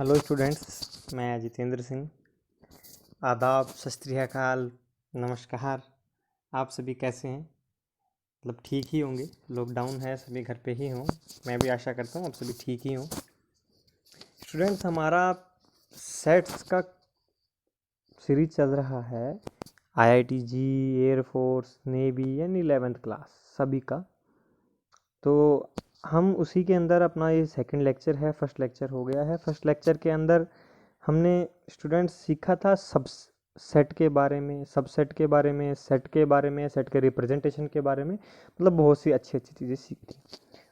Hello students, मैं जितेंद्र सिंह। आदाब, सत श्री अकाल, नमस्कार। आप सभी कैसे हैं? मतलब ठीक ही होंगे। लॉकडाउन है, सभी घर पे ही हों। मैं भी आशा करता हूँ आप सभी ठीक ही हों। स्टूडेंट्स, हमारा सेट्स का सीरीज चल रहा है IIT-JEE, एयरफोर्स, नेवी यानी 11th क्लास सभी का। तो हम उसी के अंदर अपना ये सेकंड लेक्चर है। फर्स्ट लेक्चर हो गया है। फर्स्ट लेक्चर के अंदर हमने स्टूडेंट्स सीखा था सबसेट के बारे में, सबसेट के बारे में, सेट के बारे में, सेट के रिप्रेजेंटेशन के बारे में। मतलब बहुत सी अच्छी अच्छी चीज़ें सीखी।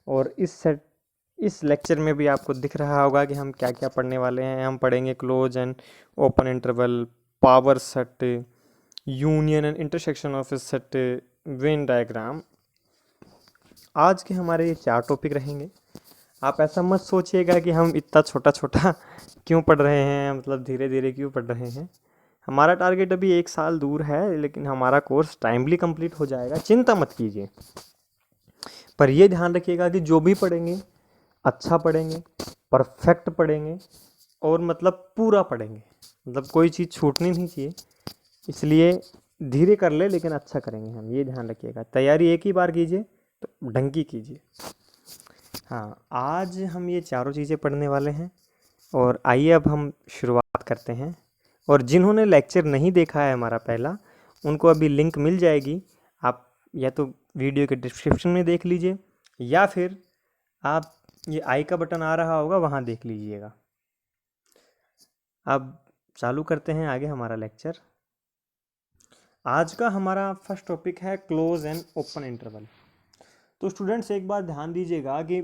और इस लेक्चर में भी आपको दिख रहा होगा कि हम क्या क्या पढ़ने वाले हैं। हम पढ़ेंगे close and open interval, power set, union and intersection of set, Venn diagram. आज के हमारे ये 4 टॉपिक रहेंगे। आप ऐसा मत सोचिएगा कि हम इतना छोटा छोटा क्यों पढ़ रहे हैं, मतलब धीरे धीरे क्यों पढ़ रहे हैं। हमारा टारगेट अभी 1 साल दूर है, लेकिन हमारा कोर्स टाइमली कंप्लीट हो जाएगा, चिंता मत कीजिए। पर ये ध्यान रखिएगा कि जो भी पढ़ेंगे अच्छा पढ़ेंगे, परफेक्ट पढ़ेंगे और मतलब पूरा पढ़ेंगे। मतलब कोई चीज़ छूटनी नहीं चाहिए। इसलिए धीरे कर ले लेकिन अच्छा करेंगे हम, ये ध्यान रखिएगा। तैयारी एक ही बार कीजिए तो ढंग की कीजिए। हाँ, आज हम ये चारों चीज़ें पढ़ने वाले हैं। और आइए अब हम शुरुआत करते हैं। और जिन्होंने लेक्चर नहीं देखा है हमारा पहला, उनको अभी लिंक मिल जाएगी। आप या तो वीडियो के डिस्क्रिप्शन में देख लीजिए, या फिर आप ये आई का बटन आ रहा होगा वहाँ देख लीजिएगा। अब चालू करते हैं आगे हमारा लेक्चर। आज का हमारा फर्स्ट टॉपिक है क्लोज एंड ओपन इंटरवल। तो स्टूडेंट्स, एक बात ध्यान दीजिएगा कि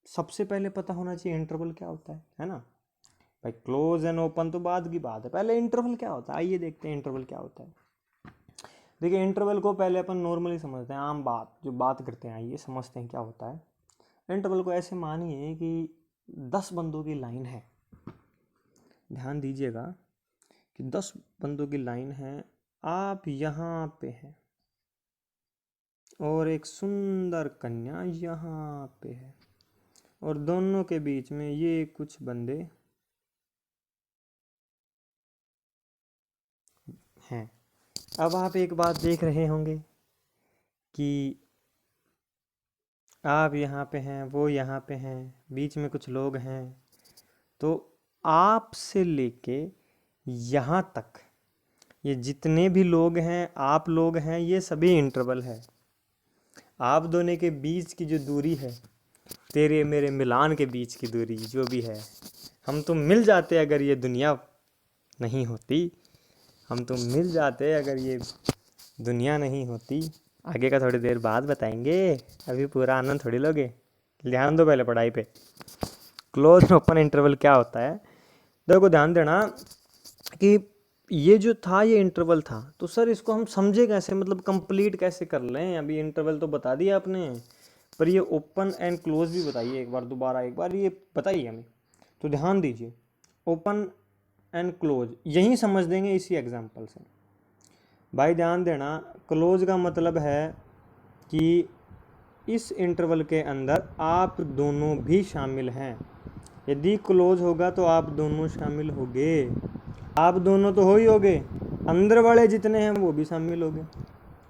सबसे पहले पता होना चाहिए इंटरवल क्या होता है ना। भाई क्लोज एंड ओपन तो बाद की बात है, पहले इंटरवल क्या होता है आइए देखते हैं इंटरवल क्या होता है। देखिए, इंटरवल को पहले अपन नॉर्मली समझते हैं, आम बात जो बात करते हैं, आइए समझते हैं क्या होता है। इंटरवल को ऐसे मानिए कि 10 बंदों की लाइन है। ध्यान दीजिएगा कि 10 बंदों की लाइन है। आप यहाँ पे हैं और एक सुंदर कन्या यहाँ पे है, और दोनों के बीच में ये कुछ बंदे हैं। अब आप एक बात देख रहे होंगे कि आप यहाँ पे हैं, वो यहाँ पे हैं, बीच में कुछ लोग हैं। तो आप से लेके यहाँ तक ये जितने भी लोग हैं, आप लोग हैं, ये सभी इंटरवल है। आप दोनों के बीच की जो दूरी है, तेरे मेरे मिलान के बीच की दूरी जो भी है, हम तो मिल जाते अगर ये दुनिया नहीं होती। हम तो मिल जाते अगर ये दुनिया नहीं होती। आगे का थोड़ी देर बाद बताएंगे, अभी पूरा आनंद थोड़ी लोगे। ध्यान दो पहले पढ़ाई पे। क्लोज ओपन इंटरवल क्या होता है, देखो ध्यान देना कि ये जो था ये इंटरवल था। तो सर इसको हम समझे कैसे, मतलब कंप्लीट कैसे कर लें। अभी इंटरवल तो बता दिया आपने, पर ये ओपन एंड क्लोज भी बताइए एक बार, दोबारा एक बार ये बताइए हमें। तो ध्यान दीजिए, ओपन एंड क्लोज यही समझ देंगे इसी एग्जाम्पल से। भाई ध्यान देना, क्लोज का मतलब है कि इस इंटरवल के अंदर आप दोनों भी शामिल हैं। यदि क्लोज होगा तो आप दोनों शामिल होंगे। आप दोनों तो हो ही होगे, अंदर वाले जितने हैं वो भी शामिल होंगे।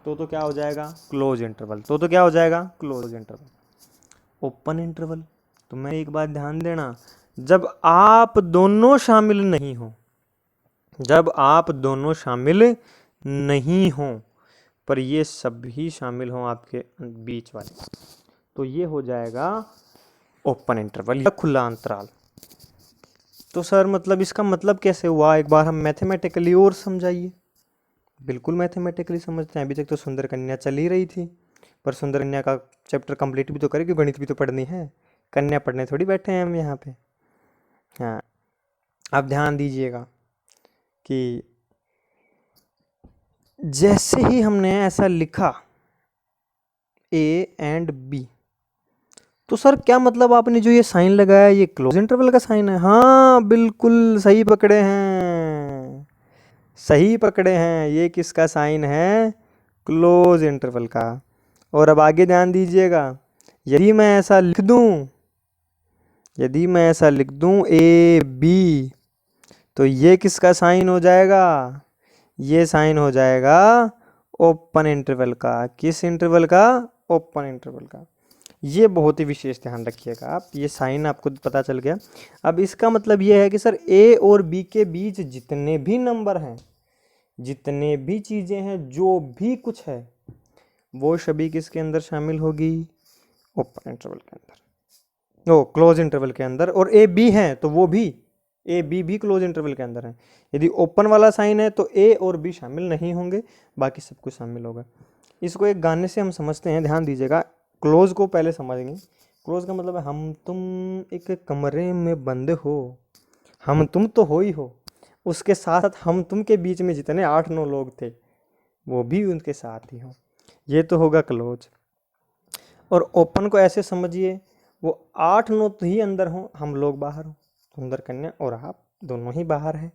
तो क्या हो जाएगा क्लोज इंटरवल। तो क्या हो जाएगा क्लोज इंटरवल। ओपन इंटरवल, तो मैं एक बात ध्यान देना, जब आप दोनों शामिल नहीं हो, जब आप दोनों शामिल नहीं हो पर ये सभी शामिल हों आपके बीच वाले, तो ये हो जाएगा ओपन इंटरवल या खुला अंतराल। तो सर मतलब इसका मतलब कैसे हुआ, एक बार हम मैथमेटिकली और समझाइए। बिल्कुल मैथमेटिकली समझते हैं। अभी तक तो सुंदर कन्या चल ही रही थी, पर सुंदर कन्या का चैप्टर कंप्लीट भी तो करें, गणित भी तो पढ़नी है। कन्या पढ़ने थोड़ी बैठे हैं हम यहाँ पे। हाँ, अब ध्यान दीजिएगा कि जैसे ही हमने ऐसा लिखा ए एंड बी, तो सर क्या मतलब आपने जो ये साइन लगाया ये क्लोज इंटरवल का साइन है। हाँ बिल्कुल सही पकड़े हैं, सही पकड़े हैं। ये किसका साइन है, क्लोज इंटरवल का। और अब आगे ध्यान दीजिएगा, यदि मैं ऐसा लिख दूं यदि मैं ऐसा लिख दूं ए बी, तो ये किसका साइन हो जाएगा? ये साइन हो जाएगा ओपन इंटरवल का। किस इंटरवल का? ओपन इंटरवल का। ये बहुत ही विशेष ध्यान रखिएगा आप, ये साइन आपको पता चल गया। अब इसका मतलब ये है कि सर ए और बी के बीच जितने भी नंबर हैं, जितने भी चीज़ें हैं, जो भी कुछ है, वो सभी किसके अंदर शामिल होगी? ओपन इंटरवल के अंदर, ओ क्लोज इंटरवल के अंदर। और ए बी है तो वो भी, ए बी भी क्लोज इंटरवल के अंदर है। यदि ओपन वाला साइन है तो ए और बी शामिल नहीं होंगे, बाकी सब कुछ शामिल होगा। इसको एक गाने से हम समझते हैं, ध्यान दीजिएगा। क्लोज को पहले समझेंगे। क्लोज का मतलब है हम तुम एक कमरे में बंद हो, हम तुम तो हो ही हो, उसके साथ हम तुम के बीच में जितने 8-9 लोग थे वो भी उनके साथ ही हो, ये तो होगा क्लोज। और ओपन को ऐसे समझिए, वो 8-9 तो ही अंदर हों, हम लोग बाहर हों, सुंदर कन्या और आप दोनों ही बाहर हैं,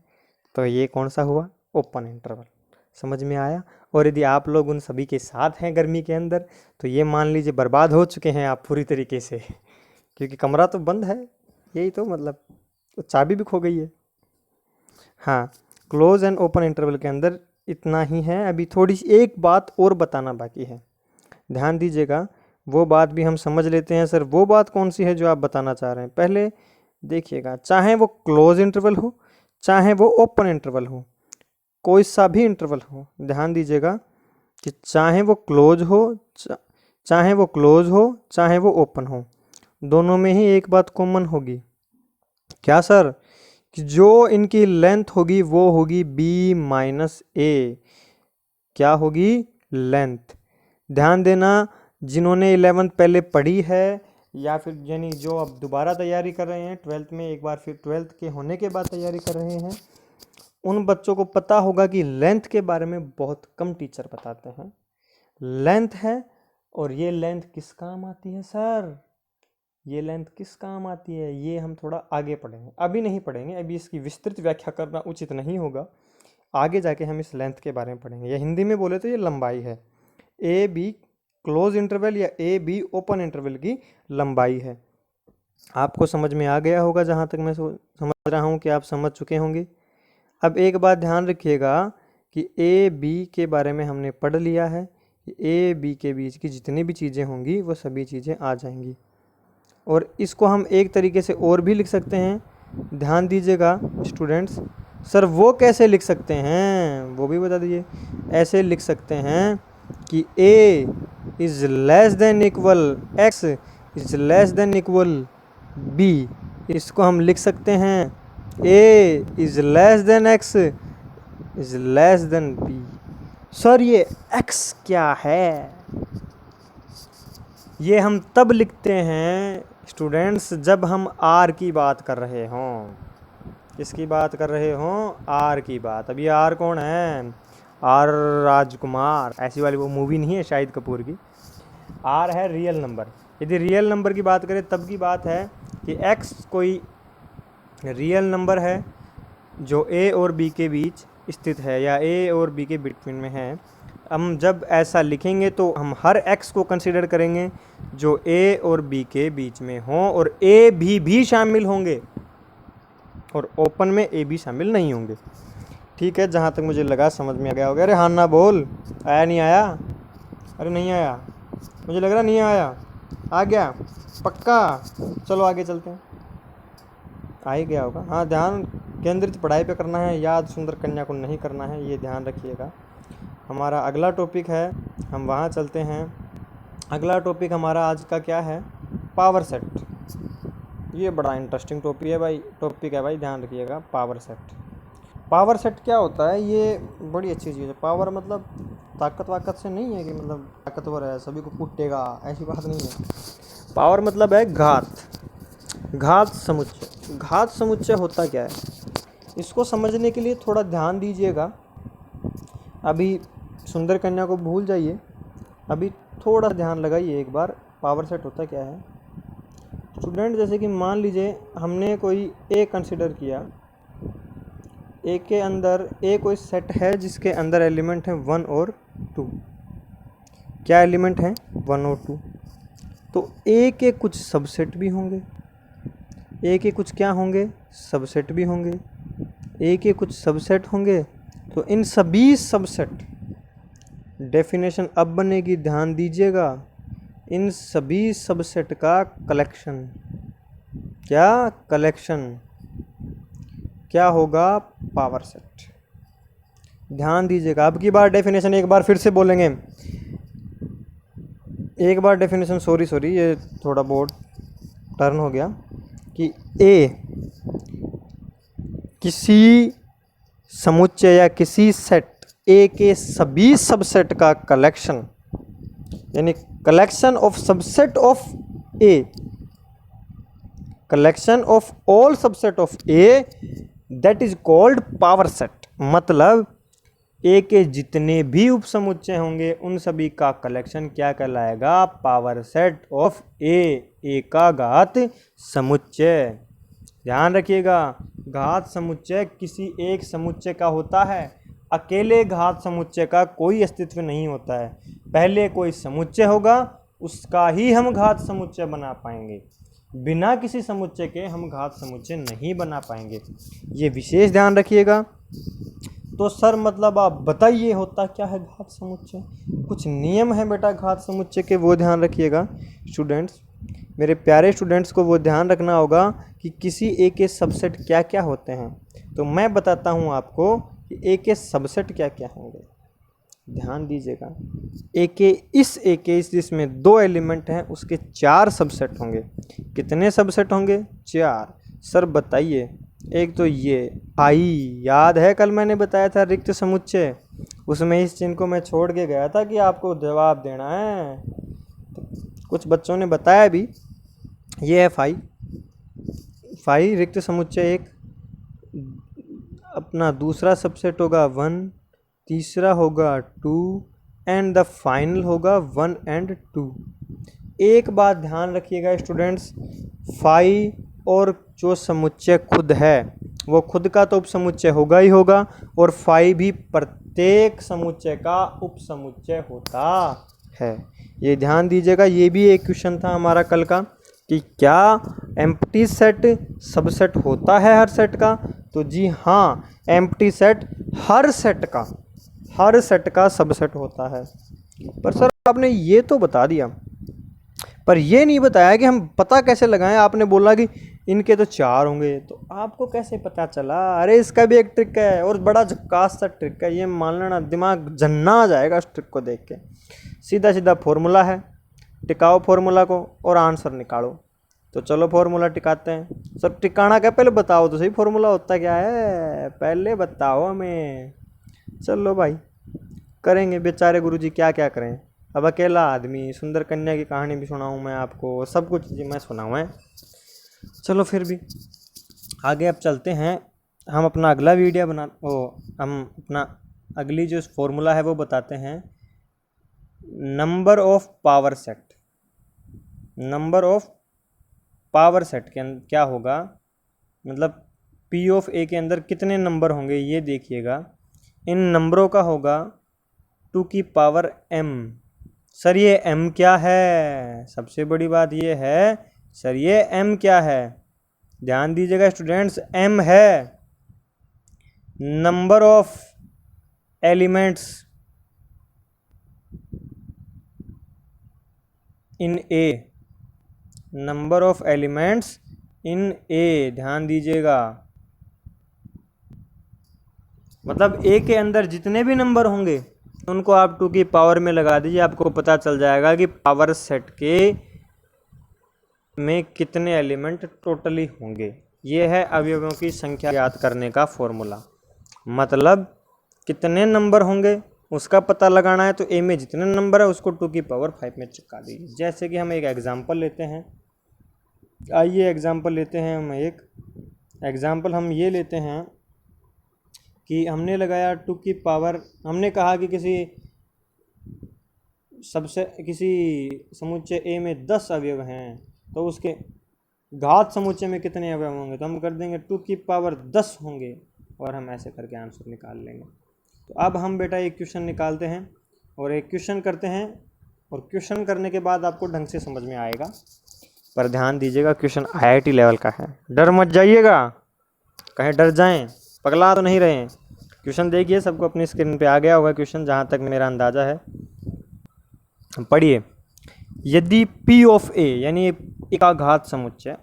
तो ये कौन सा हुआ? Open interval. समझ में आया? और यदि आप लोग उन सभी के साथ हैं गर्मी के अंदर, तो ये मान लीजिए बर्बाद हो चुके हैं आप पूरी तरीके से, क्योंकि कमरा तो बंद है, यही तो मतलब, तो चाबी भी खो गई है। हाँ, क्लोज एंड ओपन इंटरवल के अंदर इतना ही है। अभी थोड़ी सी एक बात और बताना बाकी है, ध्यान दीजिएगा। वो बात भी हम समझ लेते हैं। सर वो बात कौन सी है जो आप बताना चाह रहे हैं? पहले देखिएगा, चाहे वो क्लोज इंटरवल हो, चाहे वो ओपन इंटरवल हो, कोई सा भी इंटरवल हो, ध्यान दीजिएगा कि चाहे वो क्लोज हो, चाहे वो क्लोज हो, चाहे वो ओपन हो, दोनों में ही एक बात कॉमन होगी। क्या सर? कि जो इनकी लेंथ होगी वो होगी b माइनस ए। क्या होगी? लेंथ। ध्यान देना, जिन्होंने 11th पहले पढ़ी है, या फिर यानी जो अब दोबारा तैयारी कर रहे हैं 12th में, एक बार फिर 12th के होने के बाद तैयारी कर रहे हैं, उन बच्चों को पता होगा कि लेंथ के बारे में बहुत कम टीचर बताते हैं। लेंथ है, और ये लेंथ किस काम आती है सर? ये लेंथ किस काम आती है? ये हम थोड़ा आगे पढ़ेंगे, अभी नहीं पढ़ेंगे, अभी इसकी विस्तृत व्याख्या करना उचित नहीं होगा। आगे जाके हम इस लेंथ के बारे में पढ़ेंगे। ये हिंदी में बोले तो ये लंबाई है। ए बी क्लोज इंटरवल या ए बी ओपन इंटरवल की लंबाई है। आपको समझ में आ गया होगा, जहाँ तक मैं समझ रहा हूँ कि आप समझ चुके होंगे। अब एक बात ध्यान रखिएगा कि ए बी के बारे में हमने पढ़ लिया है कि ए बी के बीच की जितनी भी चीज़ें होंगी वो सभी चीज़ें आ जाएंगी। और इसको हम एक तरीके से और भी लिख सकते हैं, ध्यान दीजिएगा स्टूडेंट्स। सर वो कैसे लिख सकते हैं, वो भी बता दीजिए। ऐसे लिख सकते हैं कि a is less than equal x is less than equal b। इसको हम लिख सकते हैं a is less than x is less than b। Sir ये x क्या है? ये हम तब लिखते हैं स्टूडेंट्स जब हम r की बात कर रहे हों। किसकी बात कर रहे हों? r की बात। अब ये r कौन है? आर राजकुमार, ऐसी वाली वो मूवी नहीं है शाहिद कपूर की। आर है रियल नंबर। यदि रियल नंबर की बात करें तब की बात है कि x कोई रियल नंबर है जो a और b के बीच स्थित है, या a और b के बिटवीन में है। हम जब ऐसा लिखेंगे तो हम हर x को कंसीडर करेंगे जो a और b के बीच में हों, और a भी शामिल होंगे, और ओपन में a b शामिल नहीं होंगे। ठीक है, जहाँ तक मुझे लगा समझ में आ गया होगा। अरे हाँ ना बोल, आया नहीं आया? अरे नहीं आया, मुझे लग रहा नहीं आया। आ गया पक्का? चलो आगे चलते हैं। आ ही गया होगा। हाँ, ध्यान केंद्रित पढ़ाई पे करना है, याद सुंदर कन्या को नहीं करना है, ये ध्यान रखिएगा। हमारा अगला टॉपिक है, हम वहाँ चलते हैं। अगला टॉपिक हमारा आज का क्या है? Power set. ये बड़ा इंटरेस्टिंग टॉपिक है भाई, ध्यान रखिएगा। पावर सेट, पावर सेट क्या होता है? ये बड़ी अच्छी चीज़ है। पावर मतलब ताकत से नहीं है कि मतलब ताकतवर है सभी को कूटेगा, ऐसी बात नहीं है। पावर मतलब है घात समुच्चय। घात समुच्चय होता क्या है, इसको समझने के लिए थोड़ा ध्यान दीजिएगा। अभी सुंदर कन्या को भूल जाइए, अभी थोड़ा ध्यान लगाइए एक बार। पावर सेट होता क्या है स्टूडेंट? जैसे कि मान लीजिए हमने कोई ए कंसिडर किया, ए के अंदर ए कोई सेट है जिसके अंदर एलिमेंट हैं 1 और 2। क्या एलिमेंट हैं? 1 और 2। तो ए के कुछ सबसेट भी होंगे, ए के कुछ क्या होंगे, सबसेट भी होंगे, ए के कुछ सबसेट होंगे। तो इन सभी सबसेट, डेफिनेशन अब बनेगी, ध्यान दीजिएगा, इन सभी सबसेट का कलेक्शन, क्या कलेक्शन क्या होगा, पावर सेट। ध्यान दीजिएगा, अब की बार डेफिनेशन एक बार फिर से बोलेंगे, एक बार डेफिनेशन, सॉरी ये थोड़ा बहुत टर्न हो गया, कि ए किसी समुच्चय या किसी सेट ए के सभी सबसेट का कलेक्शन, यानी collection of subset of A, collection of all subset of A, that is called power set. मतलब ए के जितने भी उपसमुच्चय होंगे उन सभी का कलेक्शन क्या कहलाएगा, पावर सेट ऑफ ए का घात समुच्चय। ध्यान रखिएगा, घात समुच्चय किसी एक समुच्चय का होता है, अकेले घात समुच्चय का कोई अस्तित्व नहीं होता है। पहले कोई समुच्चय होगा, उसका ही हम घात समुच्चय बना पाएंगे, बिना किसी समुच्चय के हम घात समुच्चय नहीं बना पाएंगे, ये विशेष ध्यान रखिएगा। तो सर मतलब आप बताइए होता क्या है घात समुच्चय, कुछ नियम है बेटा घात समुच्चय के, वो ध्यान रखिएगा स्टूडेंट्स, मेरे प्यारे स्टूडेंट्स को वो ध्यान रखना होगा कि किसी ए के सबसेट क्या क्या होते हैं। तो मैं बताता हूँ आपको कि ए के सबसेट क्या क्या होंगे, ध्यान दीजिएगा। ए के इस जिसमें 2 एलिमेंट हैं उसके 4 सबसेट होंगे। कितने सबसेट होंगे, 4। सर बताइए, एक तो ये आई, याद है कल मैंने बताया था रिक्त समुच्चय, उसमें इस चिन्ह को मैं छोड़ के गया था कि आपको जवाब देना है, तो कुछ बच्चों ने बताया भी। ये है फाई रिक्त समुच्चय एक, अपना दूसरा सबसेट होगा 1, तीसरा होगा 2 एंड द फाइनल होगा 1 और 2। एक बात ध्यान रखिएगा स्टूडेंट्स, फाई और जो समुच्चय खुद है वो खुद का तो उपसमुच्चय होगा ही होगा, और फाई भी प्रत्येक समुच्चय का उपसमुच्चय होता है। ये ध्यान दीजिएगा, ये भी एक क्वेश्चन था हमारा कल का कि क्या एम्प्टी सेट सबसेट होता है हर सेट का। तो जी हाँ, एम्प्टी सेट हर सेट का सबसेट होता है। पर सर आपने ये तो बता दिया, पर ये नहीं बताया कि हम पता कैसे लगाएं। आपने बोला कि इनके तो 4 होंगे, तो आपको कैसे पता चला। अरे इसका भी एक ट्रिक है, और बड़ा झक्कास सा ट्रिक है, ये मान लेना दिमाग जन्ना आ जाएगा उस ट्रिक को देख के। सीधा सीधा फॉर्मूला है, टिकाओ फॉर्मूला को और आंसर निकालो। तो चलो फॉर्मूला टिकाते हैं। सर टिकाना क्या, पहले बताओ तो सही फॉर्मूला होता क्या है, पहले बताओ हमें। चलो भाई करेंगे, बेचारे गुरुजी क्या क्या करें, अब अकेला आदमी, सुंदर कन्या की कहानी भी सुनाऊं मैं आपको, सब कुछ जी मैं सुनाऊँ है। चलो फिर भी आगे अब चलते हैं, हम अपना अगला वीडियो हम अपना अगली जो फॉर्मूला है वो बताते हैं। Number of power set, number of power set के अंदर क्या होगा, मतलब पी ऑफ ए के अंदर कितने नंबर होंगे ये देखिएगा। इन नंबरों का होगा 2 की पावर m। सर ये m क्या है, सबसे बड़ी बात ये है सर ये m क्या है, ध्यान दीजिएगा स्टूडेंट्स, m है number of elements in A, number of elements in A, ध्यान दीजिएगा। मतलब ए के अंदर जितने भी नंबर होंगे उनको आप 2 की पावर में लगा दीजिए, आपको पता चल जाएगा कि पावर सेट के में कितने एलिमेंट टोटली होंगे। ये है अवयवों की संख्या याद करने का फॉर्मूला। मतलब कितने नंबर होंगे उसका पता लगाना है, तो ए में जितने नंबर है उसको 2 की पावर 5 में चिपका दीजिए। जैसे कि हम एक एग्जांपल लेते हैं, आइए एग्जांपल लेते हैं, हम एक एग्जांपल हम ये लेते हैं कि हमने लगाया 2 की पावर, हमने कहा कि किसी समुच्चय ए में 10 अवयव हैं, तो उसके घात समुच्चय में कितने अवयव होंगे, तो हम कर देंगे 2 की पावर 10 होंगे, और हम ऐसे करके आंसर निकाल लेंगे। तो अब हम बेटा एक क्वेश्चन निकालते हैं और एक क्वेश्चन करते हैं, और क्वेश्चन करने के बाद आपको ढंग से समझ में आएगा। पर ध्यान दीजिएगा क्वेश्चन IIT लेवल का है, डर मत जाइएगा, कहीं डर जाएं, पगला तो नहीं रहे हैं। क्वेश्चन देखिए, सबको अपनी स्क्रीन पे आ गया होगा क्वेश्चन, जहाँ तक मेरा अंदाज़ा है। पढ़िए, यदि P ऑफ A यानी एकाघात समुच्चय,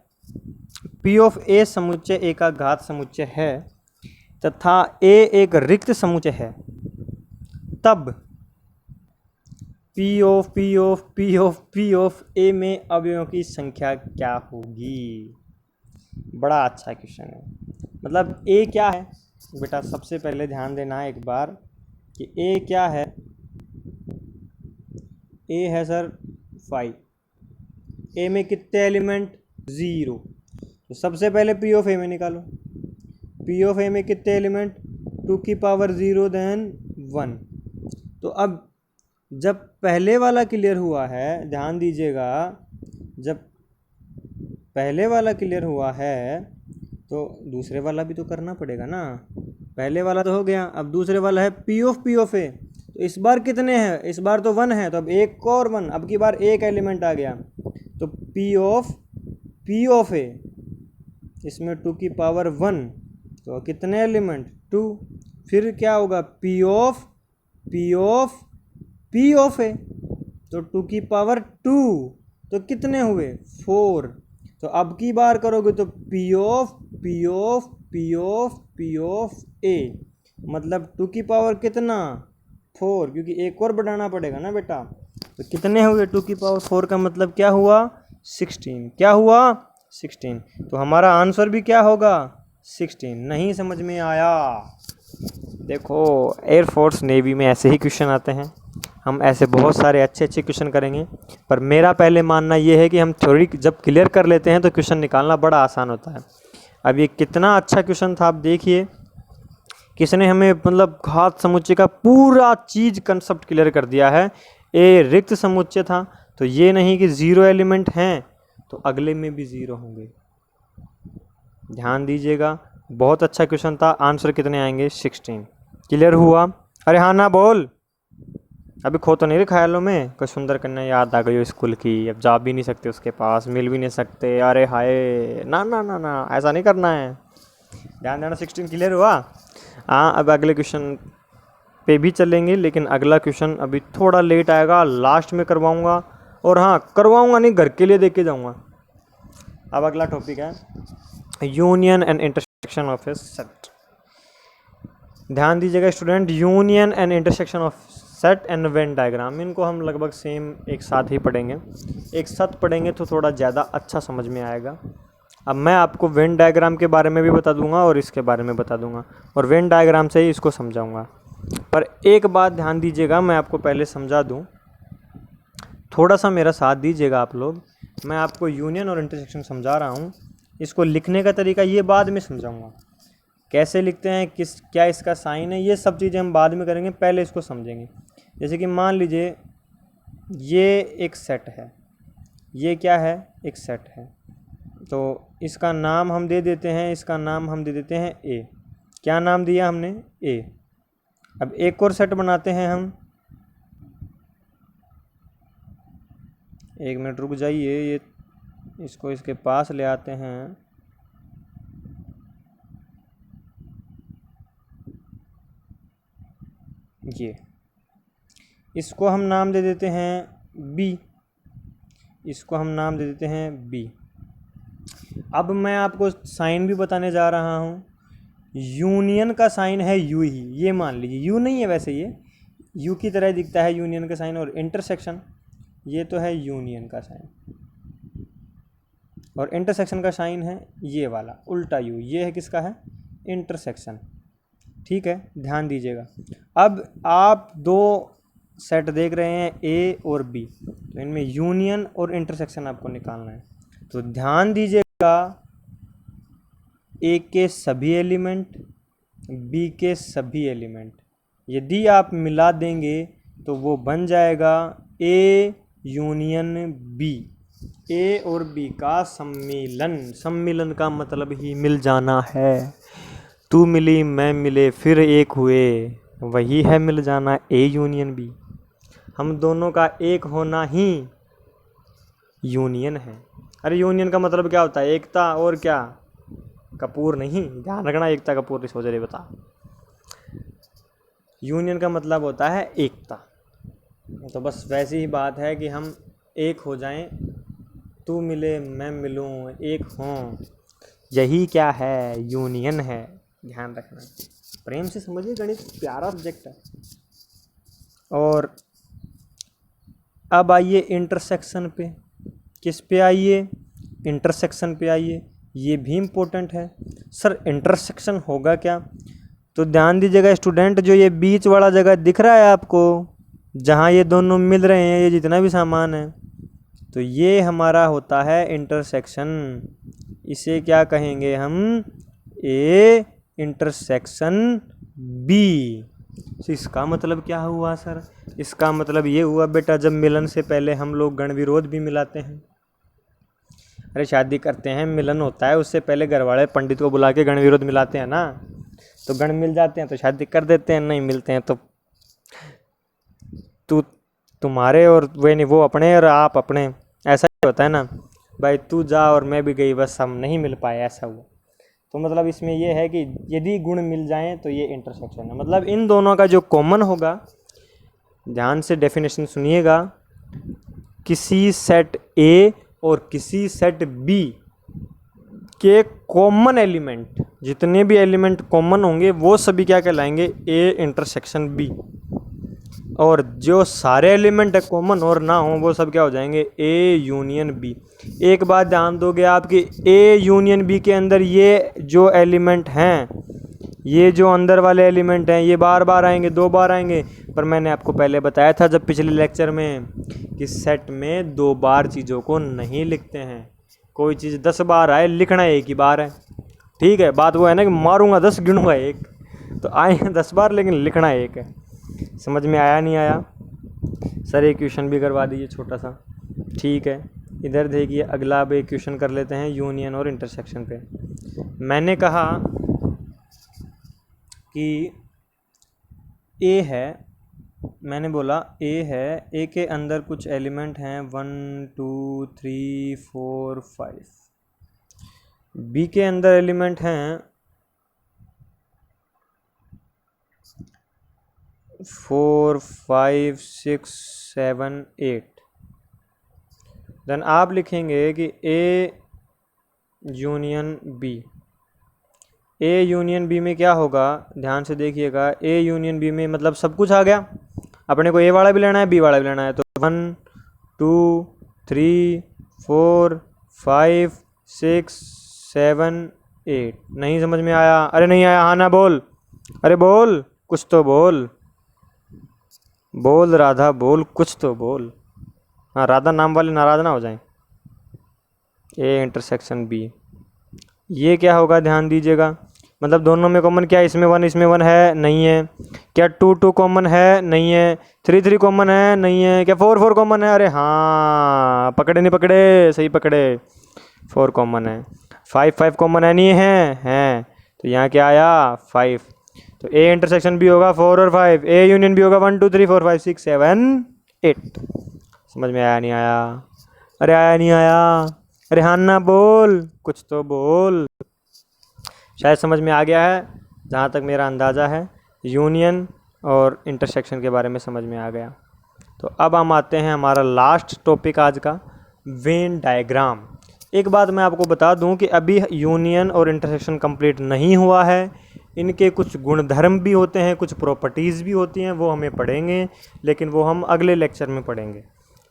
P ऑफ A समुच्चय एकाघात समुच्चय है तथा A एक रिक्त समुच्चय है, तब P ऑफ A में अवयवों की संख्या क्या होगी। बड़ा अच्छा क्वेश्चन है। मतलब A क्या है बेटा, सबसे पहले ध्यान देना है एक बार कि A क्या है। A है सर 5, A में कितने एलिमेंट, 0। तो सबसे पहले P ऑफ A में निकालो, P ऑफ A में कितने एलिमेंट, 2 की पावर 0 देन 1। तो अब जब पहले वाला क्लियर हुआ है, ध्यान दीजिएगा, जब पहले वाला क्लियर हुआ है तो दूसरे वाला भी तो करना पड़ेगा ना। पहले वाला तो हो गया, अब दूसरे वाला है P ऑफ A। तो इस बार कितने हैं, इस बार तो 1 है, तो अब एक और 1, अब की बार एक एलिमेंट आ गया। तो P ऑफ A इसमें 2 की पावर 1, तो कितने एलिमेंट, 2। फिर क्या होगा, P ऑफ A, तो 2 की पावर 2, तो कितने हुए, 4। तो अब की बार करोगे तो P ऑफ A मतलब 2 की पावर कितना, 4, क्योंकि एक और बढ़ाना पड़ेगा ना बेटा। तो कितने हुए, 2 की पावर 4 का मतलब क्या हुआ, 16। क्या हुआ, 16। तो हमारा आंसर भी क्या होगा, 16। नहीं समझ में आया। देखो एयरफोर्स नेवी में ऐसे ही क्वेश्चन आते हैं, हम ऐसे बहुत सारे अच्छे अच्छे क्वेश्चन करेंगे। पर मेरा पहले मानना ये है कि हम थ्योरी जब क्लियर कर लेते हैं तो क्वेश्चन निकालना बड़ा आसान होता है। अब ये कितना अच्छा क्वेश्चन था, आप देखिए किसने हमें मतलब घात समुच्चय का पूरा चीज़ कंसेप्ट क्लियर कर दिया है। ए रिक्त समुच्चय था, तो ये नहीं कि 0 एलिमेंट हैं तो अगले में भी 0 होंगे। ध्यान दीजिएगा, बहुत अच्छा क्वेश्चन था। आंसर कितने आएंगे, 16। क्लियर हुआ, अरे हाँ ना बोल, अभी खो तो नहीं रहे ख्यालों में। कोई सुंदर कन्या याद आ गई स्कूल की, अब जा भी नहीं सकते उसके पास, मिल भी नहीं सकते, अरे हाय, ना ना ना ना, ऐसा नहीं करना है। ध्यान देना, 16 क्लियर हुआ। हाँ, अब अगले क्वेश्चन पे भी चलेंगे, लेकिन अगला क्वेश्चन अभी थोड़ा लेट आएगा, लास्ट में करवाऊँगा। और हाँ, करवाऊँगा नहीं, घर के लिए देख के जाऊँगा। अब अगला टॉपिक है union and intersection of A set. ध्यान दीजिएगा student, union and intersection of set and Venn diagram, इनको हम लगभग सेम एक साथ ही पढ़ेंगे। एक साथ पढ़ेंगे तो थोड़ा ज़्यादा अच्छा समझ में आएगा। अब मैं आपको वेन डायग्राम के बारे में भी बता दूंगा और इसके बारे में बता दूंगा, और वेन डायग्राम से ही इसको समझाऊंगा। पर एक बात ध्यान दीजिएगा, मैं आपको पहले समझा दूं, थोड़ा सा मेरा साथ दीजिएगा आप लोग। मैं आपको यूनियन और इंटरसेक्शन समझा रहा हूँ, इसको लिखने का तरीका ये बाद में समझाऊंगा, कैसे लिखते हैं, क्या इसका साइन है, ये सब चीज़ें हम बाद में करेंगे, पहले इसको समझेंगे। जैसे कि मान लीजिए ये एक सेट है, ये क्या है, एक सेट है, तो इसका नाम हम दे देते हैं, इसका नाम हम दे देते हैं ए। क्या नाम दिया हमने, ए। अब एक और सेट बनाते हैं हम, एक मिनट रुक जाइए, ये इसको इसके पास ले आते हैं। ये इसको हम नाम दे देते हैं बी, इसको हम नाम दे देते हैं बी। अब मैं आपको साइन भी बताने जा रहा हूँ। यूनियन का साइन है यू ही, ये मान लीजिए, यू नहीं है वैसे, ये यू की तरह दिखता है यूनियन का साइन। और इंटरसेक्शन, ये तो है यूनियन का साइन, और इंटरसेक्शन का साइन है ये वाला उल्टा यू, ये है किसका है, इंटरसेक्शन। ठीक है, ध्यान दीजिएगा। अब आप दो सेट देख रहे हैं ए और बी, तो इनमें यूनियन और इंटरसेक्शन आपको निकालना है। तो ध्यान दीजिएगा, ए के सभी एलिमेंट, बी के सभी एलिमेंट यदि आप मिला देंगे तो वो बन जाएगा ए यूनियन बी। ए और बी का सम्मिलन, सम्मिलन का मतलब ही मिल जाना है। तू मिली मैं मिले फिर एक हुए, वही है मिल जाना, ए यूनियन बी। हम दोनों का एक होना ही यूनियन है। अरे यूनियन का मतलब क्या होता है? एकता। और क्या? कपूर नहीं, ध्यान रखना, एकता कपूर नहीं सोच रहे, बता। यूनियन का मतलब होता है एकता। तो बस वैसी ही बात है कि हम एक हो जाएं, तू मिले मैं मिलूं, एक हों, यही क्या है? यूनियन है। ध्यान रखना, प्रेम से समझिए, गणित प्यारा सब्जेक्ट है। और अब आइए इंटरसेक्शन पे। किस पे आइए? इंटरसेक्शन पे आइए। ये भी इम्पोर्टेंट है। सर इंटरसेक्शन होगा क्या? तो ध्यान दीजिएगा स्टूडेंट, जो ये बीच वाला जगह दिख रहा है आपको, जहाँ ये दोनों मिल रहे हैं, ये जितना भी सामान है, तो ये हमारा होता है इंटरसेक्शन। इसे क्या कहेंगे हम? A intersection B. तो इसका मतलब क्या हुआ सर? इसका मतलब ये हुआ बेटा, जब मिलन से पहले हम लोग गण विरोध भी मिलाते हैं। अरे शादी करते हैं, मिलन होता है, उससे पहले घर वाले पंडित को बुला के गण विरोध मिलाते हैं ना। तो गण मिल जाते हैं तो शादी कर देते हैं, नहीं मिलते हैं तो तुम्हारे और वे नहीं, वो अपने और आप अपने, ऐसा ही होता है ना भाई। तू जा और मैं भी गई, बस हम नहीं मिल पाए, ऐसा हुआ। तो मतलब इसमें ये है कि यदि गुण मिल जाएं तो ये इंटरसेक्शन है। मतलब इन दोनों का जो कॉमन होगा, ध्यान से डेफिनेशन सुनिएगा, किसी सेट ए और किसी सेट बी के कॉमन एलिमेंट, जितने भी एलिमेंट कॉमन होंगे वो सभी क्या कहलाएंगे? A intersection B. और जो सारे एलिमेंट है कॉमन और ना हो, वो सब क्या हो जाएंगे? A union B. एक बात ध्यान दोगे आप कि ए यूनियन बी के अंदर ये जो एलिमेंट हैं, ये जो अंदर वाले एलिमेंट हैं, ये बार बार आएंगे, 2 बार आएंगे। पर मैंने आपको पहले बताया था जब पिछले लेक्चर में, कि सेट में 2 बार चीज़ों को नहीं लिखते हैं। कोई चीज़ 10 बार आए, लिखना एक ही बार है। ठीक है, बात वो है ना कि मारूंगा 10 गिनूंगा 1, तो आएंगे 10 बार लेकिन लिखना एक है। समझ में आया नहीं आया? सर एक क्वेश्चन भी करवा दीजिए छोटा सा। ठीक है, इधर देखिए, अगला अब एक क्वेश्चन कर लेते हैं यूनियन और इंटरसेक्शन पे। मैंने कहा कि ए है, मैंने बोला ए है, ए के अंदर कुछ एलिमेंट हैं 1 2 3 4 5। बी के अंदर एलिमेंट हैं 4 5 6 7 8। देन आप लिखेंगे कि A union B. A union B में क्या होगा? ध्यान से देखिएगा, ए यूनियन बी में मतलब सब कुछ आ गया। अपने को ए वाला भी लेना है, बी वाला भी लेना है, तो 1 2 3 4 5 6 7 8। नहीं समझ में आया? अरे नहीं आया? हाँ ना बोल, अरे बोल, कुछ तो बोल, बोल राधा बोल, कुछ तो बोल। हाँ, राधा नाम वाले नाराज ना हो जाएं। ए इंटरसेक्शन बी, ये क्या होगा? ध्यान दीजिएगा, मतलब दोनों में कॉमन क्या है? इसमें 1 है, नहीं है। क्या 2 2 कॉमन है? नहीं है। 3 3 कॉमन है? नहीं है। क्या 4 4 कॉमन है? अरे हाँ, पकड़े नहीं पकड़े? सही पकड़े, 4 कॉमन है। 5 5 कॉमन है? नहीं है, हैं। तो यहाँ क्या आया? 5। तो ए इंटरसेक्शन भी होगा 4 और 5। ए यूनियन भी होगा 1 2 3 4 5 6 7 8। समझ में आया नहीं आया? अरे आया नहीं आया? अरे हाँ ना बोल, कुछ तो बोल। शायद समझ में आ गया है, जहाँ तक मेरा अंदाज़ा है यूनियन और इंटरसेक्शन के बारे में समझ में आ गया। तो अब हम आते हैं हमारा लास्ट टॉपिक आज का, वेन डायग्राम। एक बात मैं आपको बता दूं कि अभी यूनियन और इंटरसेक्शन कंप्लीट नहीं हुआ है। इनके कुछ गुणधर्म भी होते हैं, कुछ प्रॉपर्टीज़ भी होती हैं, वो हमें पढ़ेंगे, लेकिन वो हम अगले लेक्चर में पढ़ेंगे।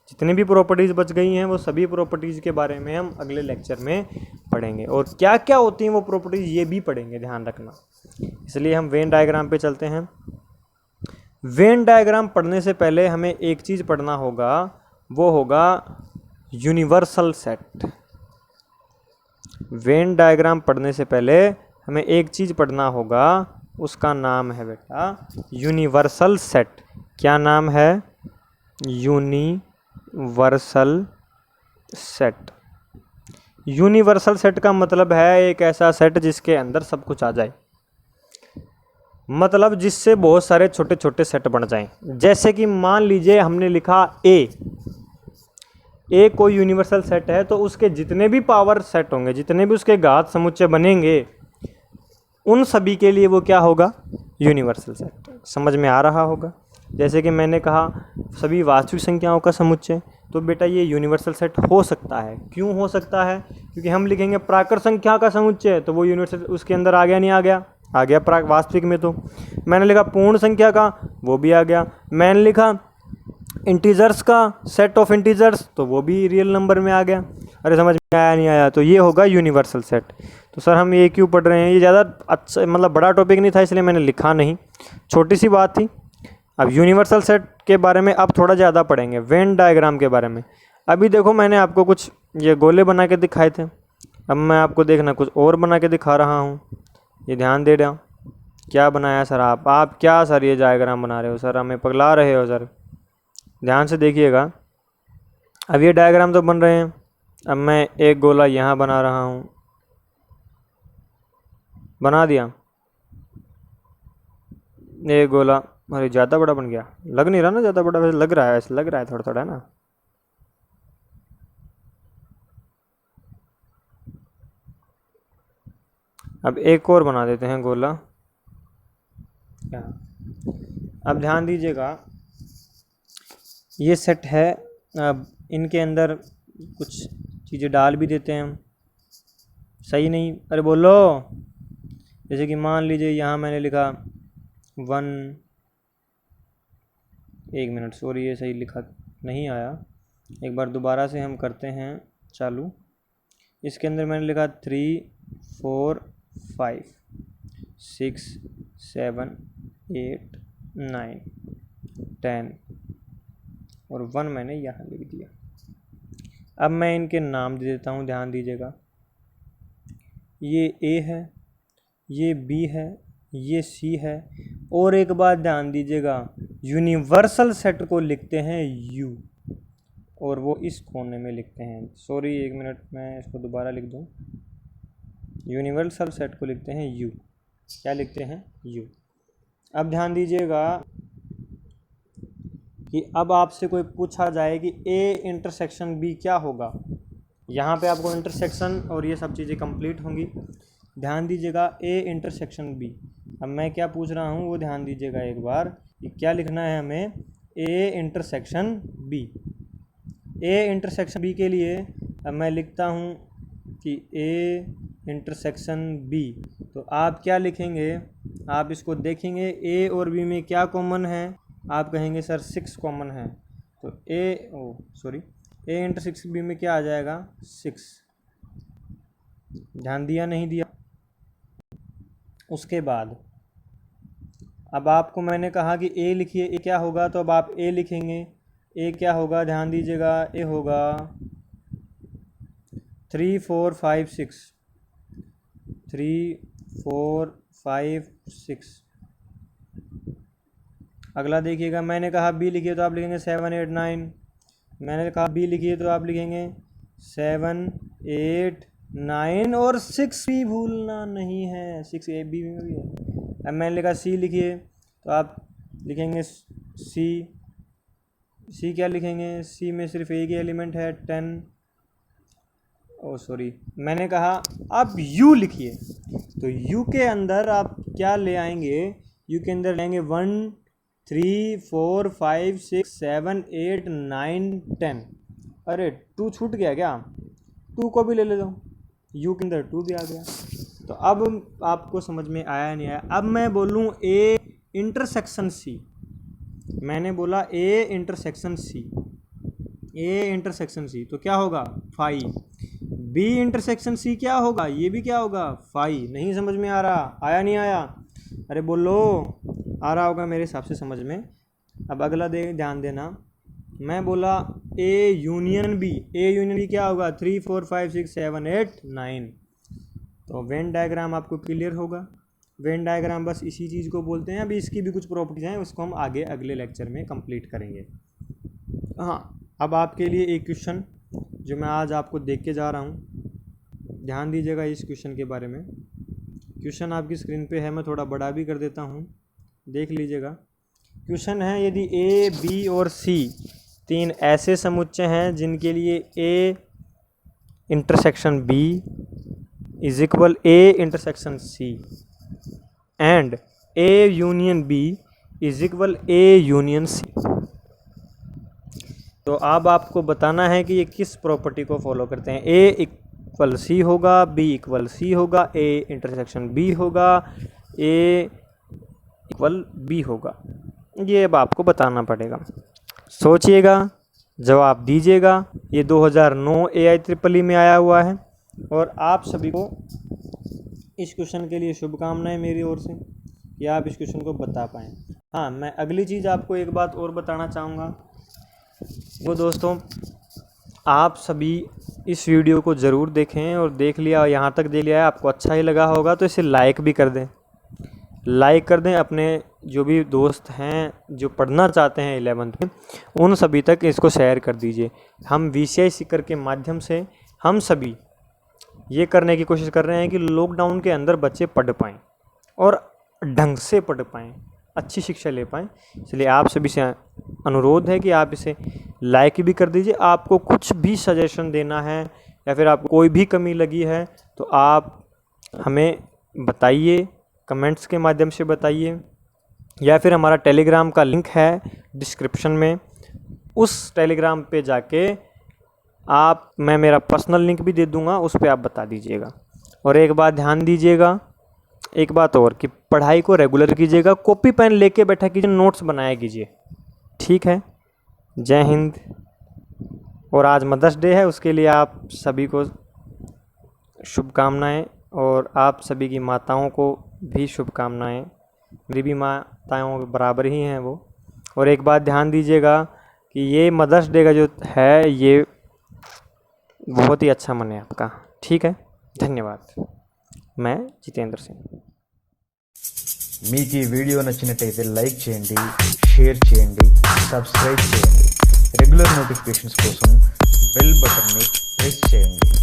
जितनी भी प्रॉपर्टीज़ बच गई हैं वो सभी प्रॉपर्टीज़ के बारे में हम अगले लेक्चर में पढ़ेंगे, और क्या क्या होती हैं वो प्रॉपर्टीज़ ये भी पढ़ेंगे, ध्यान रखना। इसलिए हम वेन डायग्राम पे चलते हैं। वेन डायग्राम पढ़ने से पहले हमें एक चीज़ पढ़ना होगा, वो होगा यूनिवर्सल सेट। वेन डायग्राम पढ़ने से पहले हमें एक चीज़ पढ़ना होगा, उसका नाम है बेटा यूनिवर्सल सेट। क्या नाम है? Universal set. यूनिवर्सल सेट का मतलब है एक ऐसा सेट जिसके अंदर सब कुछ आ जाए, मतलब जिससे बहुत सारे छोटे छोटे सेट बन जाएं। जैसे कि मान लीजिए हमने लिखा ए, ए कोई यूनिवर्सल सेट है तो उसके जितने भी पावर सेट होंगे, जितने भी उसके घात समुच्चय बनेंगे, उन सभी के लिए वो क्या होगा, यूनिवर्सल सेट। समझ में आ रहा होगा। जैसे कि मैंने कहा सभी वास्तविक संख्याओं का समुच्चय, तो बेटा ये यूनिवर्सल सेट हो सकता है। क्यों हो सकता है? क्योंकि हम लिखेंगे प्राकृत संख्या का समुच्चय, तो वो यूनिवर्सल उसके अंदर आ गया, नहीं आ गया? आ गया वास्तविक में। तो मैंने लिखा पूर्ण संख्या का, वो भी आ गया। मैंने लिखा इंटीजर्स का सेट ऑफ इंटीजर्स, तो वो भी रियल नंबर में आ गया। अरे समझ में आया नहीं आया? तो ये होगा यूनिवर्सल सेट। तो सर हम ये क्यों पढ़ रहे हैं? ये ज़्यादा अच्छा मतलब बड़ा टॉपिक नहीं था, इसलिए मैंने लिखा नहीं, छोटी सी बात थी। अब यूनिवर्सल सेट के बारे में अब थोड़ा ज़्यादा पढ़ेंगे, वेन डायग्राम के बारे में। अभी देखो मैंने आपको कुछ ये गोले बना के दिखाए थे, अब मैं आपको देखना कुछ और बना के दिखा रहा हूँ। ये ध्यान दे रहा। क्या बनाया सर आप क्या सर ये डायग्राम बना रहे हो सर? हमें पगला रहे हो सर? ध्यान से देखिएगा। अब ये डायग्राम तो बन रहे हैं। अब मैं एक गोला यहाँ बना रहा हूँ, बना दिया एक गोला। अरे ज़्यादा बड़ा बन गया, लग नहीं रहा ना ज़्यादा बड़ा? वैसे लग रहा है, ऐसे लग रहा है थोड़ा थोड़ा, है ना? अब एक और बना देते हैं गोला। अब ध्यान दीजिएगा, ये सेट है। अब इनके अंदर कुछ चीज़ें डाल भी देते हैं हम, सही नहीं? अरे बोलो। जैसे कि मान लीजिए यहाँ मैंने लिखा 1, 1 मिनट, सॉरी ये सही लिखा नहीं आया, एक बार दोबारा से हम करते हैं चालू। इसके अंदर मैंने लिखा 3, 4, 5, 6, 7, 8, 9, 10 और 1 मैंने यहाँ लिख दिया। अब मैं इनके नाम दे देता हूँ, ध्यान दीजिएगा। ये ए है, ये बी है, ये सी है। और एक बात ध्यान दीजिएगा, यूनिवर्सल सेट को लिखते हैं यू, और वो इस कोने में लिखते हैं। सॉरी 1 मिनट, मैं इसको दोबारा लिख दूँ। यूनिवर्सल सेट को लिखते हैं यू। क्या लिखते हैं? यू। अब ध्यान दीजिएगा कि अब आपसे कोई पूछा जाए कि ए इंटरसेक्शन बी क्या होगा, यहाँ पे आपको इंटरसेक्शन और ये सब चीज़ें कंप्लीट होंगी। ध्यान दीजिएगा, ए इंटरसेक्शन बी। अब मैं क्या पूछ रहा हूँ वो ध्यान दीजिएगा एक बार, कि क्या लिखना है हमें? A intersection B. A intersection B के लिए अब मैं लिखता हूँ कि ए इंटरसेक्शन बी। तो आप क्या लिखेंगे? आप इसको देखेंगे, ए और बी में क्या कॉमन है? आप कहेंगे सर 6 कॉमन है। तो ए इंटरसेक्शन बी में क्या आ जाएगा? 6। ध्यान दिया नहीं दिया? उसके बाद अब आपको मैंने कहा कि ए लिखिए, ए क्या होगा? तो अब आप ए लिखेंगे। ए क्या होगा? ध्यान दीजिएगा, ए होगा 3, 4, 5, 6। 3, 4, 5, 6। अगला देखिएगा, मैंने कहा बी लिखिए, तो आप लिखेंगे 7, 8, 9। मैंने कहा बी लिखिए, तो आप लिखेंगे 7, 8, 9 और 6 भी भूलना नहीं है, 6 ए बी में भी है। अब मैंने लिखा सी लिखिए, तो आप लिखेंगे सी। सी क्या लिखेंगे? सी में सिर्फ एक ही एलिमेंट है, 10। मैंने कहा आप यू लिखिए, तो यू के अंदर आप क्या ले आएंगे? यू के अंदर लेंगे 1, 3, 4, 5, 6, 7, 8, 9, 10। अरे 2 छूट गया क्या? 2 को भी ले लेता हूँ, यू के अंदर 2 भी आ गया। तो अब आपको समझ में आया नहीं आया? अब मैं बोलूँ ए इंटरसेक्शन सी। मैंने बोला A intersection C, A intersection C तो क्या होगा? 5। बी इंटरसेक्शन सी क्या होगा? ये भी क्या होगा? 5। नहीं समझ में आ रहा? आया नहीं आया? अरे बोलो, आ रहा होगा मेरे हिसाब से समझ में। अब अगला ध्यान देना, मैं बोला A union B. A union B क्या होगा? 3, 4, 5, 6, 7, 8, 9। तो वेन डायग्राम आपको क्लियर होगा। वेन डायग्राम बस इसी चीज़ को बोलते हैं। अभी इसकी भी कुछ प्रॉपर्टीज हैं, उसको हम आगे अगले लेक्चर में कंप्लीट करेंगे। हाँ, अब आपके लिए एक क्वेश्चन जो मैं आज आपको देख के जा रहा हूँ, ध्यान दीजिएगा इस क्वेश्चन के बारे में। क्वेश्चन आपकी स्क्रीन पे है, मैं थोड़ा बड़ा भी कर देता हूँ, देख लीजिएगा। क्वेश्चन है, यदि ए बी और सी 3 ऐसे समुच्चय हैं जिनके लिए A intersection B is equal A intersection C and A union B is equal A union C। तो अब आपको बताना है कि ये किस प्रॉपर्टी को फॉलो करते हैं। A इक्वल C होगा, B इक्वल C होगा, A इंटरसेक्शन B होगा, A इक्वल B होगा। ये अब आपको बताना पड़ेगा। सोचिएगा, जवाब दीजिएगा। ये 2009 AIEEE में आया हुआ है और आप सभी को इस क्वेश्चन के लिए शुभकामनाएं मेरी ओर से कि आप इस क्वेश्चन को बता पाएँ। हाँ, मैं अगली चीज़ आपको एक बात और बताना चाहूँगा। वो दोस्तों, आप सभी इस वीडियो को ज़रूर देखें और देख लिया, यहाँ तक देख लिया है, आपको अच्छा ही लगा होगा तो इसे लाइक भी कर दें। लाइक कर दें, अपने जो भी दोस्त हैं जो पढ़ना चाहते हैं 11th में, उन सभी तक इसको शेयर कर दीजिए। हम VCI सीकर के माध्यम से हम सभी ये करने की कोशिश कर रहे हैं कि लॉकडाउन के अंदर बच्चे पढ़ पाएँ और ढंग से पढ़ पाएँ, अच्छी शिक्षा ले पाएँ। इसलिए आप सभी से अनुरोध है कि आप इसे लाइक भी कर दीजिए। आपको कुछ भी सजेशन देना है या फिर आपको कोई भी कमी लगी है तो आप हमें बताइए, कमेंट्स के माध्यम से बताइए, या फिर हमारा टेलीग्राम का लिंक है डिस्क्रिप्शन में, उस टेलीग्राम पे जाके मैं मेरा पर्सनल लिंक भी दे दूंगा, उस पे आप बता दीजिएगा। और एक बात ध्यान दीजिएगा, एक बात और, कि पढ़ाई को रेगुलर कीजिएगा, कॉपी पेन लेके बैठा कीजिए, नोट्स बनाया कीजिए, ठीक है। जय हिंद। और आज मदर्स डे है, उसके लिए आप सभी को शुभकामनाएं और आप सभी की माताओं को भी शुभकामनाएं। मेरी भी माताओं के बराबर ही हैं वो। और एक बात ध्यान दीजिएगा कि ये मदर्स डे का जो है ये बहुत ही अच्छा मन है आपका, ठीक है। धन्यवाद। मैं जितेंद्र सिंह। మీకు ఈ వీడియో నచ్చినట్టయితే లైక్ చేయండి, షేర్ చేయండి, సబ్స్క్రైబ్ చేయండి. రెగ్యులర్ నోటిఫికేషన్స్ కోసం బెల్ బటన్ని ప్రెస్ చేయండి.